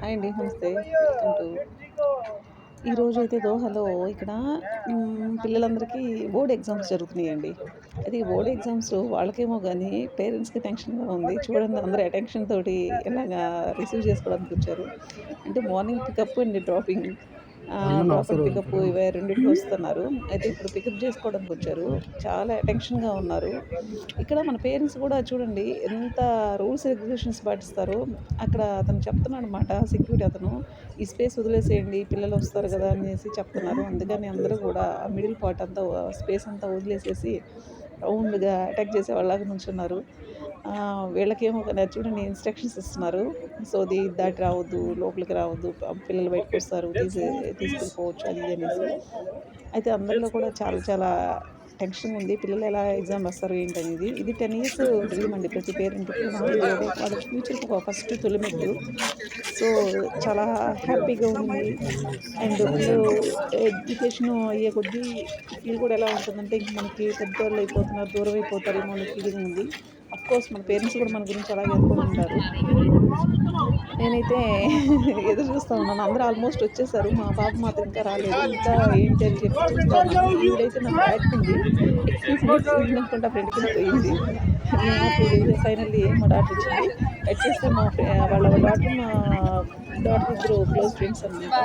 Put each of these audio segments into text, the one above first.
Hi అండి. నమస్తే. Welcome to ఈరోజైతే దోహాలో ఇక్కడ పిల్లలందరికీ బోర్డ్ ఎగ్జామ్స్ జరుగుతున్నాయండి. అయితే ఈ బోర్డ్ ఎగ్జామ్స్ వాళ్ళకేమో గానీ పేరెంట్స్‌కి టెన్షన్‌గా ఉంది. చూడండి అందరూ అటెన్షన్ తోటి ఎలాగా రిసీవ్ చేసుకోవడానికొచ్చారు. అంటే morning pickup and dropping. Drop and pickup ఇవే రెండిటికి వస్తున్నారు. అయితే ఇప్పుడు పికప్ చేసుకోవడానికొచ్చారు. చాలా అటెన్షన్‌గా ఉన్నారు. ఇక్కడ మన పేరెంట్స్ గూడా చూడండి ఎంత రూల్స్, రెగ్యులేషన్స్ పాటిస్తారో. అక్కడ అతను చెప్తున్నాడనమాట సెక్యూరిటీ అతను. ఈ స్పేస్ వదిలేసేయండి పిల్లలొస్తారు గదా! అనేసి చెప్తున్నారు. అందుకని అందరూ గూడా ఆ మిడిల్ పార్ట్ అంతా స్పేస్ అంతా వదిలేసేసి రౌండ్‌గా అటాక్ చేసేవాళ్ళలాగా నుంచున్నారు. వీళ్ళకేమో చూడండి ఇన్‌స్ట్రక్షన్స్ ఇస్తున్నారు. సో, దాటి రావద్దు, లోపలికి రావద్దు, పిల్లలు బయటకొస్తారు, తీసుకెళ్ళిపోవచ్చు అది ఇది అనేసి. అయితే అందరిలో కూడా చాలా చాలా టెన్షన్‌గుంది. పిల్లలు ఎలా ఎగ్జామ్ రాస్తారు ఏంటనేది. ఇది 10 ఇయర్స్ డ్రీమ్ అండి ప్రతి పేరెంట్‌కి. ఇది వాళ్ళ ఫ్యూచర్‌కి ఒక ఫస్ట్ తొలిమెట్టు. సో, చాలా హ్యాపీగా ఉంది. అండ్ పిల్లలు ఎడ్యుకేషను అయ్యే కొద్దీ ఫీల్ కూడా ఎలా ఉంటుందంటే, ఇంక మనకి పెద్దోళ్ళయిపోతున్నారు, దూరమైపోతారేమో అనే ఫీలింగ్ ఉంది. అఫ్‌కోర్స్ మన పేరెంట్స్ కూడా మన గురించి అలాగే అనుకోనుంటారు. నేనైతే ఎదురు చూస్తా ఉన్నాను. అందరూ ఆల్మోస్ట్ వచ్చేసారు. మా పాప మాత్రం ఇంకా రాలేదు. ఇంకా ఏంటి అని చెప్పి చూస్తా ఉన్నాను. ఈవిడైతే నాకు బ్యాటింది. ఎక్స్‌క్యూజ్ మీ అనుకుంటా ఫ్రెండ్‌కెళ్ళిపోయింది. హ్యాపీగా ఫైనల్లీ మా డాటర్ వచ్చింది. కట్ చేస్తే వాళ్ళ డాటర్, మా డాటర్ ఇద్దరు క్లోజ్ ఫ్రెండ్స్ అనమాట.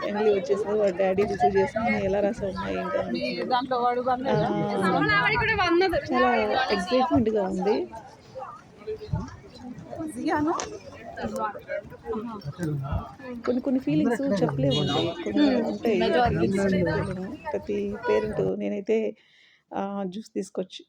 ఫైనల్లీ వచ్చేసింది. వాళ్ళ డ్యాడీ రిసీవ్ చేసుకొని ఎలా రాసావమ్మా ఏంటి అని అడుగుతున్నారు. చాలా ఎక్సైట్‌మెంట్‌గా ఉంది. కొన్ని కొన్ని ఫీలింగ్స్ చెప్పలేమండి. కొన్ని ఉంటాయి. ఫీలింగ్స్ చెప్పలేము. ప్రతి పేరెంట్ నేనైతే జ్యూస్ తీసుకొచ్చి